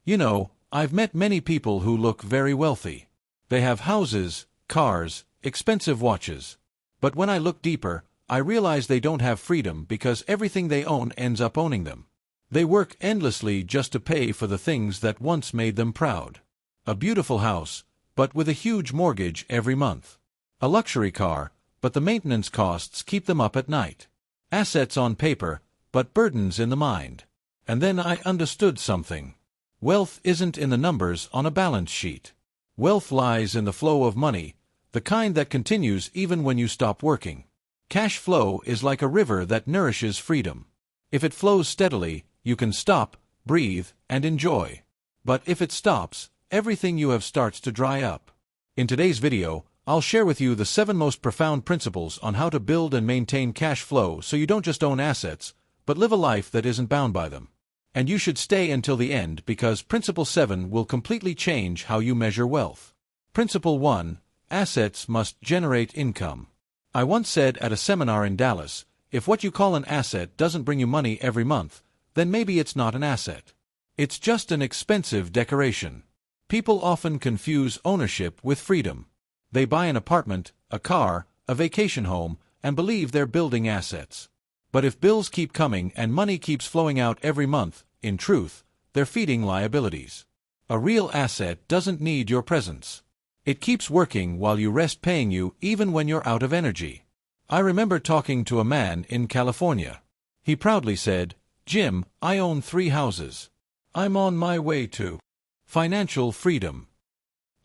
You know, I've met many people who look very wealthy. They have houses, cars, expensive watches. But when I look deeper, I realize they don't have freedom because everything they own ends up owning them. They work endlessly just to pay for the things that once made them proud. A beautiful house, but with a huge mortgage every month. A luxury car, but the maintenance costs keep them up at night. Assets on paper, but burdens in the mind. And then I understood something. Wealth isn't in the numbers on a balance sheet. Wealth lies in the flow of money, the kind that continues even when you stop working. Cash flow is like a river that nourishes freedom. If it flows steadily, you can stop, breathe, and enjoy. But if it stops, everything you have starts to dry up. In today's video, I'll share with you the 7 most profound principles on how to build and maintain cash flow so you don't just own assets, but live a life that isn't bound by them. And you should stay until the end because Principle 7 will completely change how you measure wealth. Principle 1. Assets must generate income. I once said at a seminar in Dallas, if what you call an asset doesn't bring you money every month, then maybe it's not an asset. It's just an expensive decoration. People often confuse ownership with freedom. They buy an apartment, a car, a vacation home, and believe they're building assets. But if bills keep coming and money keeps flowing out every month, in truth, they're feeding liabilities. A real asset doesn't need your presence. It keeps working while you rest, paying you even when you're out of energy. I remember talking to a man in California. He proudly said, "Jim, I own 3 houses. I'm on my way to financial freedom."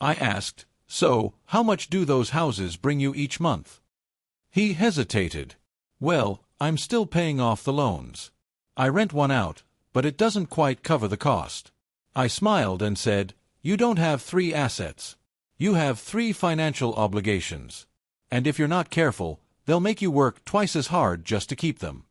I asked, "So, how much do those houses bring you each month?" He hesitated. "Well, I'm still paying off the loans. I rent one out, but it doesn't quite cover the cost." I smiled and said, "You don't have 3 assets. You have 3 financial obligations. And if you're not careful, they'll make you work twice as hard just to keep them."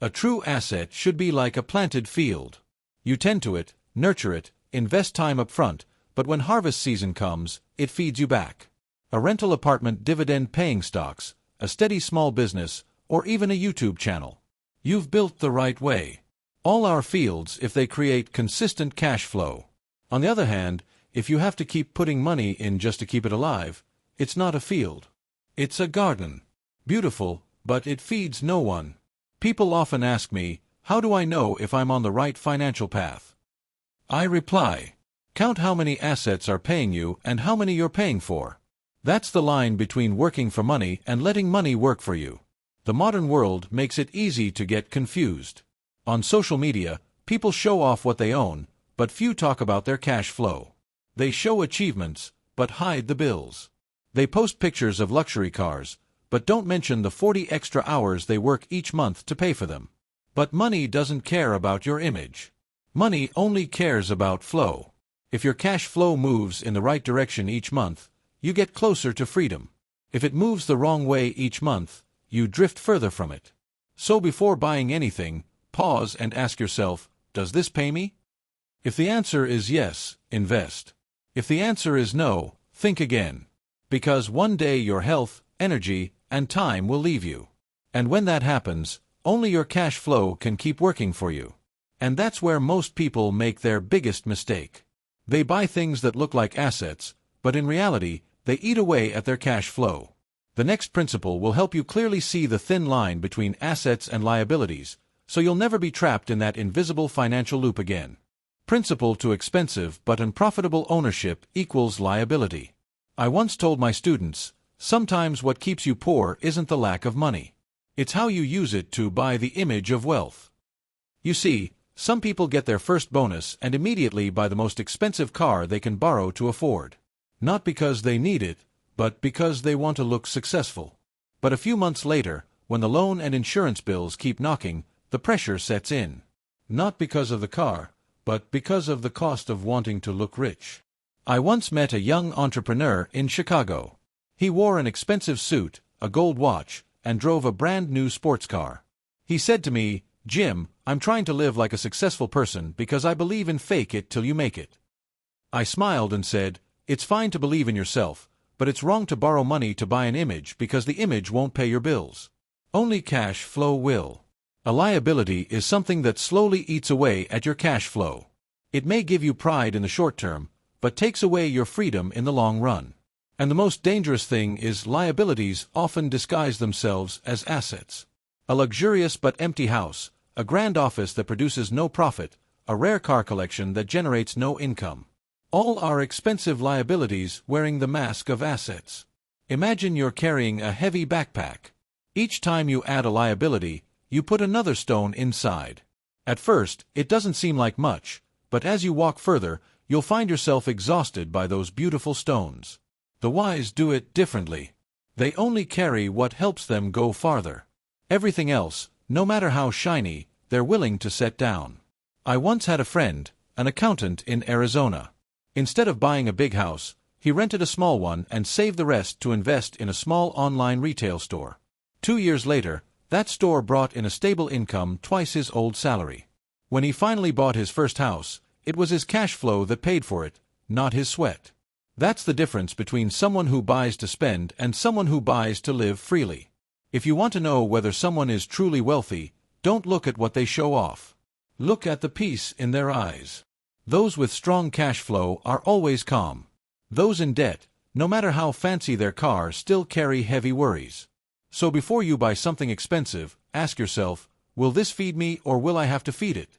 A true asset should be like a planted field. You tend to it, nurture it, invest time up front, but when harvest season comes, it feeds you back. A rental apartment, dividend-paying stocks, a steady small business, or even a YouTube channel. You've built the right way. All are fields if they create consistent cash flow. On the other hand, if you have to keep putting money in just to keep it alive, it's not a field. It's a garden. Beautiful, but it feeds no one. People often ask me, how do I know if I'm on the right financial path? I reply, count how many assets are paying you and how many you're paying for. That's the line between working for money and letting money work for you. The modern world makes it easy to get confused. On social media, people show off what they own, but few talk about their cash flow. They show achievements, but hide the bills. They post pictures of luxury cars, but don't mention the 40 extra hours they work each month to pay for them. But money doesn't care about your image. Money only cares about flow. If your cash flow moves in the right direction each month, you get closer to freedom. If it moves the wrong way each month, you drift further from it. So before buying anything, pause and ask yourself, does this pay me? If the answer is yes, invest. If the answer is no, think again. Because one day your health, energy, and time will leave you. And when that happens, only your cash flow can keep working for you. And that's where most people make their biggest mistake. They buy things that look like assets, but in reality, they eat away at their cash flow. The next principle will help you clearly see the thin line between assets and liabilities, so you'll never be trapped in that invisible financial loop again. Principle to expensive but unprofitable ownership equals liability. I once told my students, sometimes what keeps you poor isn't the lack of money. It's how you use it to buy the image of wealth. You see, some people get their first bonus and immediately buy the most expensive car they can borrow to afford. Not because they need it, but because they want to look successful. But a few months later, when the loan and insurance bills keep knocking, the pressure sets in. Not because of the car, but because of the cost of wanting to look rich. I once met a young entrepreneur in Chicago. He wore an expensive suit, a gold watch, and drove a brand new sports car. He said to me, "Jim, I'm trying to live like a successful person because I believe in fake it till you make it." I smiled and said, "It's fine to believe in yourself, but it's wrong to borrow money to buy an image because the image won't pay your bills. Only cash flow will. A liability is something that slowly eats away at your cash flow. It may give you pride in the short term, but takes away your freedom in the long run. And the most dangerous thing is liabilities often disguise themselves as assets. A luxurious but empty house, a grand office that produces no profit, a rare car collection that generates no income. All are expensive liabilities wearing the mask of assets. Imagine you're carrying a heavy backpack. Each time you add a liability, you put another stone inside. At first, it doesn't seem like much, but as you walk further, you'll find yourself exhausted by those beautiful stones. The wise do it differently. They only carry what helps them go farther. Everything else, no matter how shiny, they're willing to set down. I once had a friend, an accountant in Arizona. Instead of buying a big house, he rented a small one and saved the rest to invest in a small online retail store. 2 years later, that store brought in a stable income twice his old salary. When he finally bought his first house, it was his cash flow that paid for it, not his sweat. That's the difference between someone who buys to spend and someone who buys to live freely. If you want to know whether someone is truly wealthy, don't look at what they show off. Look at the peace in their eyes. Those with strong cash flow are always calm. Those in debt, no matter how fancy their car, still carry heavy worries. So before you buy something expensive, ask yourself, will this feed me or will I have to feed it?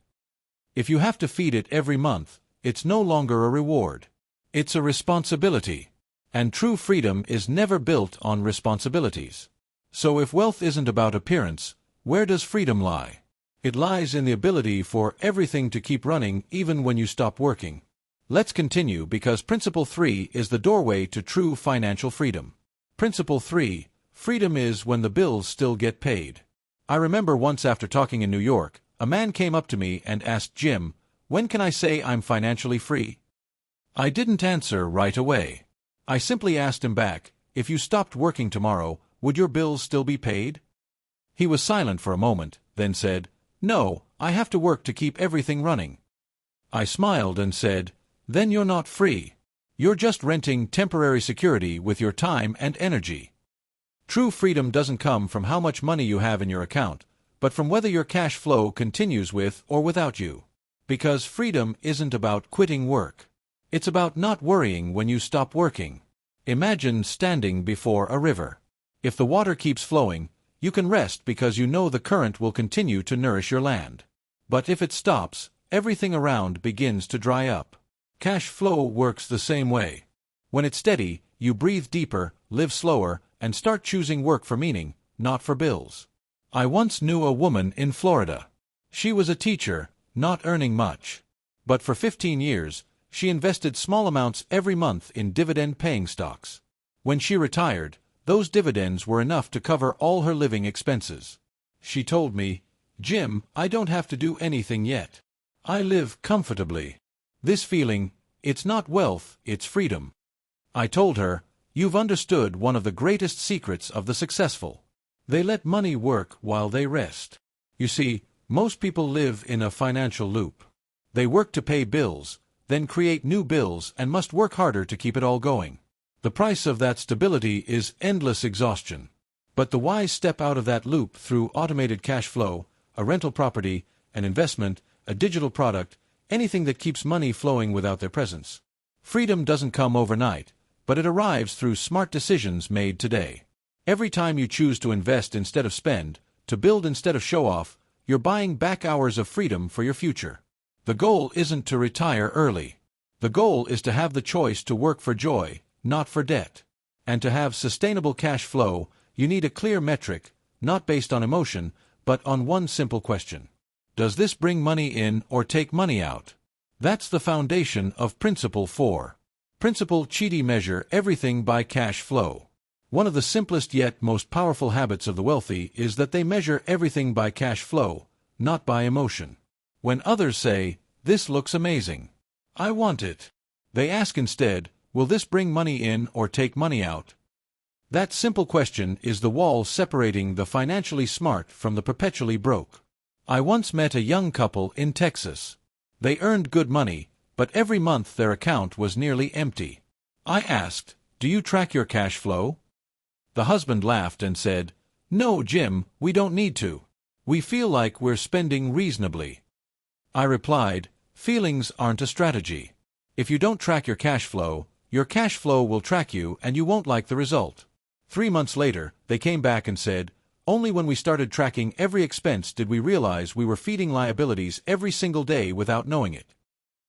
If you have to feed it every month, it's no longer a reward. It's a responsibility. And true freedom is never built on responsibilities. So if wealth isn't about appearance, where does freedom lie? It lies in the ability for everything to keep running even when you stop working. Let's continue because Principle 3 is the doorway to true financial freedom. Principle 3, freedom is when the bills still get paid. I remember once after talking in New York, a man came up to me and asked, "Jim, when can I say I'm financially free?" I didn't answer right away. I simply asked him back, "If you stopped working tomorrow, would your bills still be paid?" He was silent for a moment, then said, "No, I have to work to keep everything running." I smiled and said, "Then you're not free. You're just renting temporary security with your time and energy." True freedom doesn't come from how much money you have in your account, but from whether your cash flow continues with or without you. Because freedom isn't about quitting work. It's about not worrying when you stop working. Imagine standing before a river. If the water keeps flowing, you can rest because you know the current will continue to nourish your land. But if it stops, everything around begins to dry up. Cash flow works the same way. When it's steady, you breathe deeper, live slower, and start choosing work for meaning, not for bills. I once knew a woman in Florida. She was a teacher, not earning much. But for 15 years, she invested small amounts every month in dividend-paying stocks. When she retired, those dividends were enough to cover all her living expenses. She told me, "Jim, I don't have to do anything yet. I live comfortably." This feeling, it's not wealth, it's freedom. I told her, "You've understood one of the greatest secrets of the successful. They let money work while they rest." You see, most people live in a financial loop. They work to pay bills, then create new bills and must work harder to keep it all going. The price of that stability is endless exhaustion. But the wise step out of that loop through automated cash flow, a rental property, an investment, a digital product, anything that keeps money flowing without their presence. Freedom doesn't come overnight, but it arrives through smart decisions made today. Every time you choose to invest instead of spend, to build instead of show off, you're buying back hours of freedom for your future. The goal isn't to retire early. The goal is to have the choice to work for joy, not for debt. And to have sustainable cash flow, you need a clear metric, not based on emotion, but on one simple question. Does this bring money in or take money out? That's the foundation of Principle 4. Principle Chidi measure everything by cash flow. One of the simplest yet most powerful habits of the wealthy is that they measure everything by cash flow, not by emotion. When others say, "This looks amazing. I want it," they ask instead, "Will this bring money in or take money out?" That simple question is the wall separating the financially smart from the perpetually broke. I once met a young couple in Texas. They earned good money, but every month their account was nearly empty. I asked, "Do you track your cash flow?" The husband laughed and said, "No, Jim, we don't need to. We feel like we're spending reasonably." I replied, Feelings aren't a strategy. If you don't track your cash flow will track you and you won't like the result. 3 months later, they came back and said, only when we started tracking every expense did we realize we were feeding liabilities every single day without knowing it.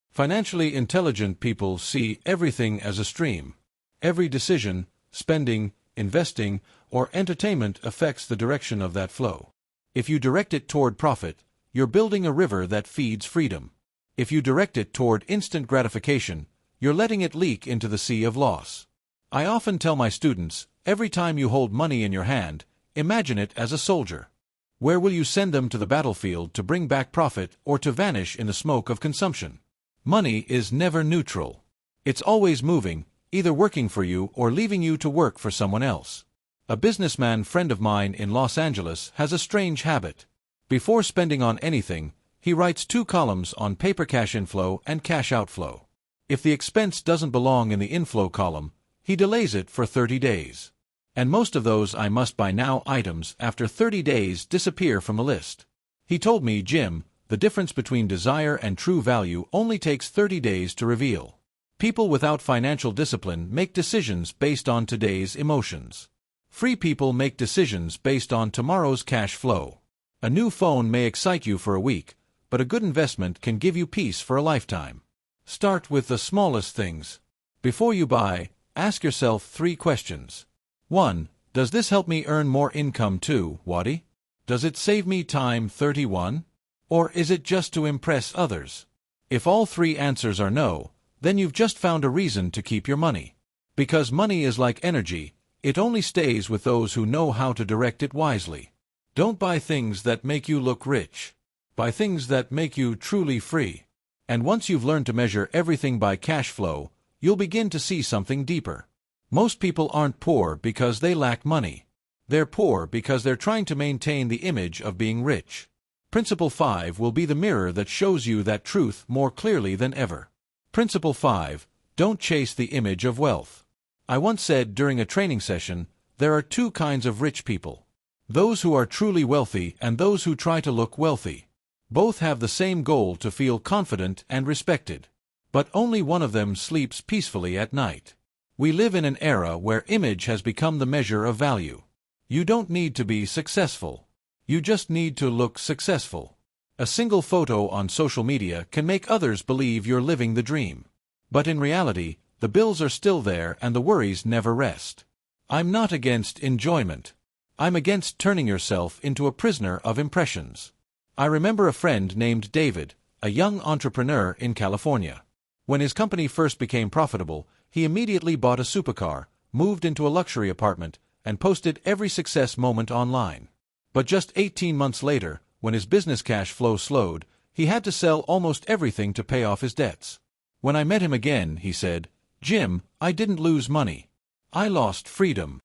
Financially intelligent people see everything as a stream. Every decision, spending, investing, or entertainment affects the direction of that flow. If you direct it toward profit, you're building a river that feeds freedom. If you direct it toward instant gratification, you're letting it leak into the sea of loss. I often tell my students, every time you hold money in your hand, imagine it as a soldier. Where will you send them to the battlefield to bring back profit or to vanish in the smoke of consumption? Money is never neutral. It's always moving, either working for you or leaving you to work for someone else. A businessman friend of mine in Los Angeles has a strange habit. Before spending on anything, he writes 2 columns on paper cash inflow and cash outflow. If the expense doesn't belong in the inflow column, he delays it for 30 days. And most of those I must buy now items after 30 days disappear from the list. He told me, Jim, the difference between desire and true value only takes 30 days to reveal. People without financial discipline make decisions based on today's emotions. Free people make decisions based on tomorrow's cash flow. A new phone may excite you for a week, but a good investment can give you peace for a lifetime. Start with the smallest things. Before you buy, ask yourself 3 questions. 1. Does this help me earn more income too, Waddy? Does it save me time 31? Or is it just to impress others? If all 3 answers are no, then you've just found a reason to keep your money. Because money is like energy, it only stays with those who know how to direct it wisely. Don't buy things that make you look rich. Buy things that make you truly free. And once you've learned to measure everything by cash flow, you'll begin to see something deeper. Most people aren't poor because they lack money. They're poor because they're trying to maintain the image of being rich. Principle 5 will be the mirror that shows you that truth more clearly than ever. Principle 5. Don't chase the image of wealth. I once said during a training session, there are 2 kinds of rich people. Those who are truly wealthy and those who try to look wealthy. Both have the same goal, to feel confident and respected. But only one of them sleeps peacefully at night. We live in an era where image has become the measure of value. You don't need to be successful. You just need to look successful. A single photo on social media can make others believe you're living the dream. But in reality, the bills are still there and the worries never rest. I'm not against enjoyment. I'm against turning yourself into a prisoner of impressions. I remember a friend named David, a young entrepreneur in California. When his company first became profitable, he immediately bought a supercar, moved into a luxury apartment, and posted every success moment online. But just 18 months later, when his business cash flow slowed, he had to sell almost everything to pay off his debts. When I met him again, he said, "Jim, I didn't lose money. I lost freedom.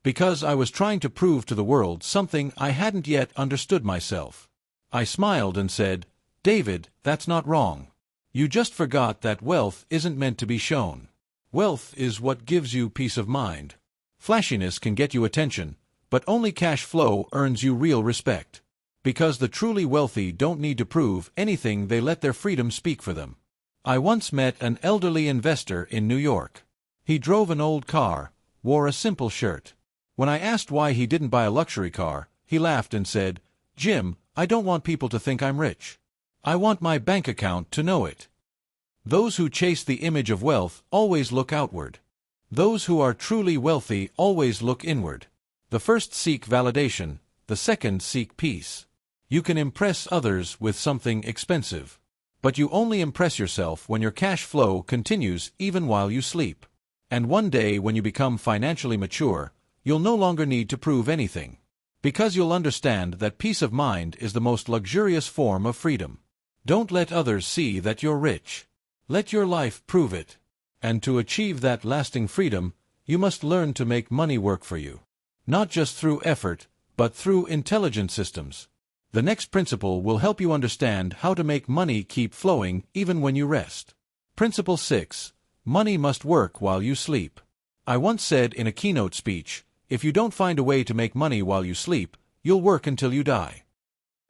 Because I was trying to prove to the world something I hadn't yet understood myself." I smiled and said, "David, that's not wrong. You just forgot that wealth isn't meant to be shown. Wealth is what gives you peace of mind. Flashiness can get you attention, but only cash flow earns you real respect. Because the truly wealthy don't need to prove anything, they let their freedom speak for them." I once met an elderly investor in New York. He drove an old car, wore a simple shirt. When I asked why he didn't buy a luxury car, he laughed and said, "Jim, I don't want people to think I'm rich. I want my bank account to know it." Those who chase the image of wealth always look outward. Those who are truly wealthy always look inward. The first seek validation, the second seek peace. You can impress others with something expensive. But you only impress yourself when your cash flow continues even while you sleep. And one day when you become financially mature, you'll no longer need to prove anything. Because you'll understand that peace of mind is the most luxurious form of freedom. Don't let others see that you're rich. Let your life prove it. And to achieve that lasting freedom, you must learn to make money work for you. Not just through effort, but through intelligent systems. The next principle will help you understand how to make money keep flowing even when you rest. Principle 6. Money must work while you sleep. I once said in a keynote speech, "If you don't find a way to make money while you sleep, you'll work until you die."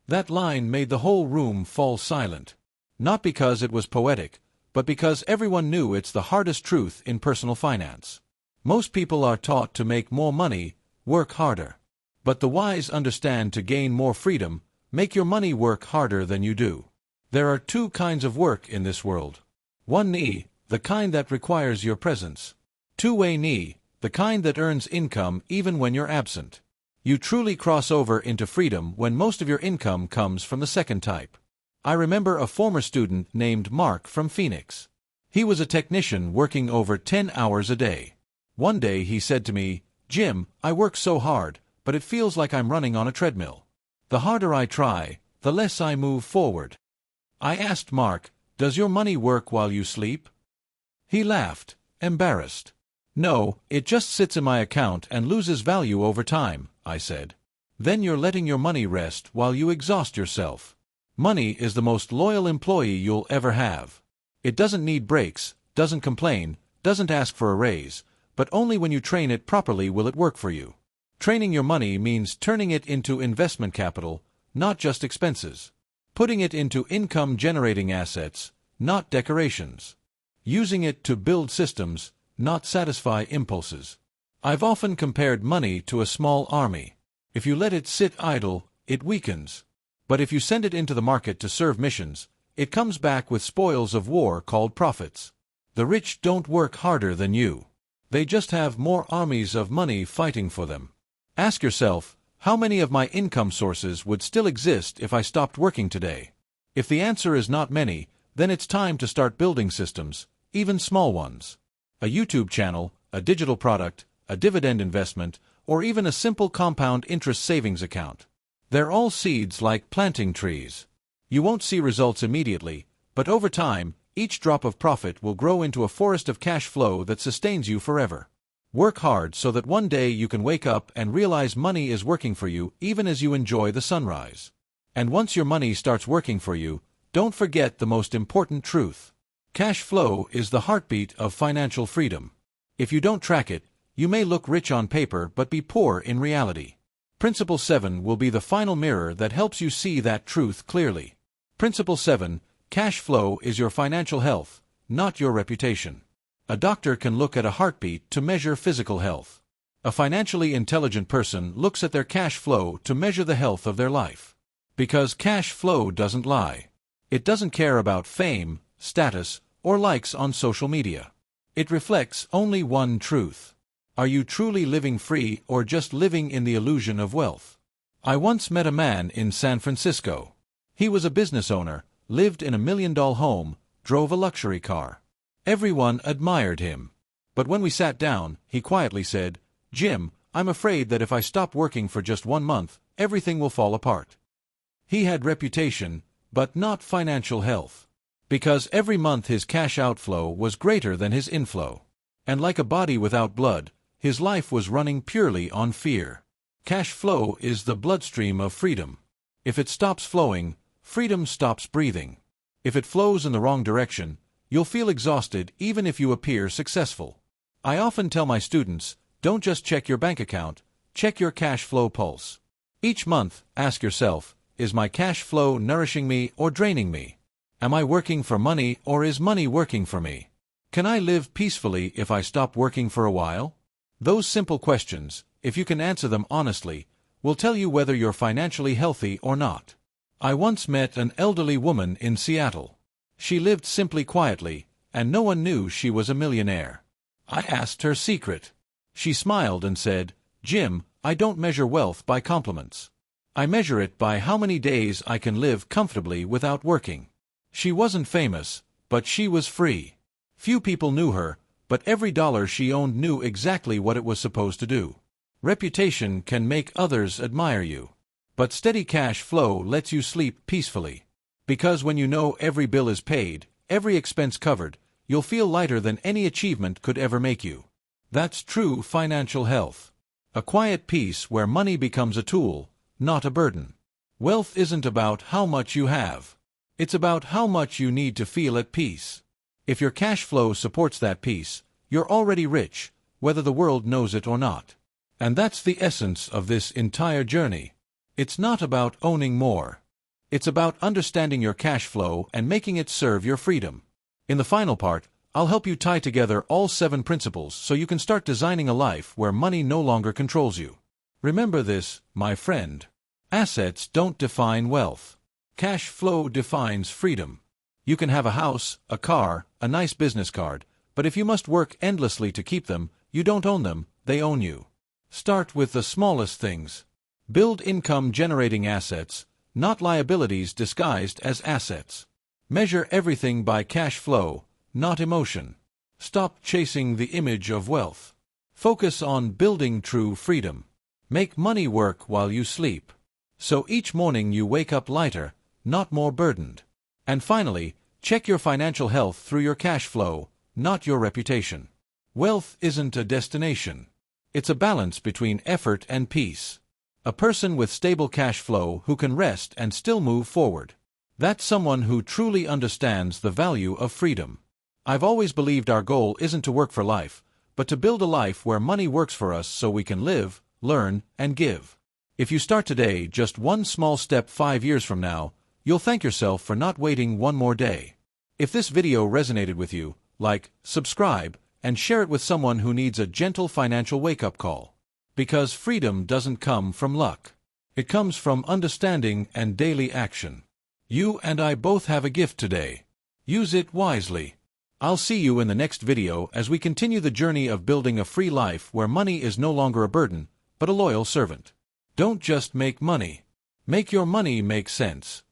That line made the whole room fall silent. Not because it was poetic, but because everyone knew it's the hardest truth in personal finance. Most people are taught to make more money, work harder. But the wise understand to gain more freedom, make your money work harder than you do. There are two kinds of work in this world. One knee, the kind that requires your presence. Two-way knee, the kind that earns income even when you're absent. You truly cross over into freedom when most of your income comes from the second type. I remember a former student named Mark from Phoenix. He was a technician working over 10 hours a day. One day he said to me, "Jim, I work so hard, but it feels like I'm running on a treadmill. The harder I try, the less I move forward." I asked Mark, "Does your money work while you sleep?" He laughed, embarrassed. "No, it just sits in my account and loses value over time," I said. "Then you're letting your money rest while you exhaust yourself. Money is the most loyal employee you'll ever have. It doesn't need breaks, doesn't complain, doesn't ask for a raise, but only when you train it properly will it work for you." Training your money means turning it into investment capital, not just expenses. Putting it into income-generating assets, not decorations. Using it to build systems, not satisfy impulses. I've often compared money to a small army. If you let it sit idle, it weakens. But if you send it into the market to serve missions, it comes back with spoils of war called profits. The rich don't work harder than you. They just have more armies of money fighting for them. Ask yourself, how many of my income sources would still exist if I stopped working today? If the answer is not many, then it's time to start building systems, even small ones. A YouTube channel, a digital product, a dividend investment, or even a simple compound interest savings account. They're all seeds like planting trees. You won't see results immediately, but over time, each drop of profit will grow into a forest of cash flow that sustains you forever. Work hard so that one day you can wake up and realize money is working for you even as you enjoy the sunrise. And once your money starts working for you, don't forget the most important truth. Cash flow is the heartbeat of financial freedom. If you don't track it, you may look rich on paper but be poor in reality. Principle 7 will be the final mirror that helps you see that truth clearly. Principle 7, cash flow is your financial health, not your reputation. A doctor can look at a heartbeat to measure physical health. A financially intelligent person looks at their cash flow to measure the health of their life. Because cash flow doesn't lie. It doesn't care about fame, status, or likes on social media. It reflects only one truth. Are you truly living free or just living in the illusion of wealth? I once met a man in San Francisco. He was a business owner, lived in a $1 million home, drove a luxury car. Everyone admired him. But when we sat down, he quietly said, "Jim, I'm afraid that if I stop working for just 1 month, everything will fall apart." He had reputation, but not financial health. Because every month his cash outflow was greater than his inflow. And like a body without blood, his life was running purely on fear. Cash flow is the bloodstream of freedom. If it stops flowing, freedom stops breathing. If it flows in the wrong direction, you'll feel exhausted even if you appear successful. I often tell my students, don't just check your bank account, check your cash flow pulse. Each month, ask yourself, is my cash flow nourishing me or draining me? Am I working for money or is money working for me? Can I live peacefully if I stop working for a while? Those simple questions, if you can answer them honestly, will tell you whether you're financially healthy or not. I once met an elderly woman in Seattle. She lived simply quietly, and no one knew she was a millionaire. I asked her secret. She smiled and said, "Jim, I don't measure wealth by compliments. I measure it by how many days I can live comfortably without working." She wasn't famous, but she was free. Few people knew her, but every dollar she owned knew exactly what it was supposed to do. Reputation can make others admire you. But steady cash flow lets you sleep peacefully. Because when you know every bill is paid, every expense covered, you'll feel lighter than any achievement could ever make you. That's true financial health. A quiet peace where money becomes a tool, not a burden. Wealth isn't about how much you have. It's about how much you need to feel at peace. If your cash flow supports that peace, you're already rich, whether the world knows it or not. And that's the essence of this entire journey. It's not about owning more. It's about understanding your cash flow and making it serve your freedom. In the final part, I'll help you tie together all 7 principles so you can start designing a life where money no longer controls you. Remember this, my friend. Assets don't define wealth. Cash flow defines freedom. You can have a house, a car, a nice business card, but if you must work endlessly to keep them, you don't own them, they own you. Start with the smallest things. Build income-generating assets, not liabilities disguised as assets. Measure everything by cash flow, not emotion. Stop chasing the image of wealth. Focus on building true freedom. Make money work while you sleep, so each morning you wake up lighter, not more burdened. And finally, check your financial health through your cash flow, not your reputation. Wealth isn't a destination. It's a balance between effort and peace. A person with stable cash flow who can rest and still move forward. That's someone who truly understands the value of freedom. I've always believed our goal isn't to work for life, but to build a life where money works for us so we can live, learn, and give. If you start today, just one small step 5 years from now, you'll thank yourself for not waiting one more day. If this video resonated with you, like, subscribe, and share it with someone who needs a gentle financial wake-up call. Because freedom doesn't come from luck. It comes from understanding and daily action. You and I both have a gift today. Use it wisely. I'll see you in the next video as we continue the journey of building a free life where money is no longer a burden, but a loyal servant. Don't just make money. Make your money make sense.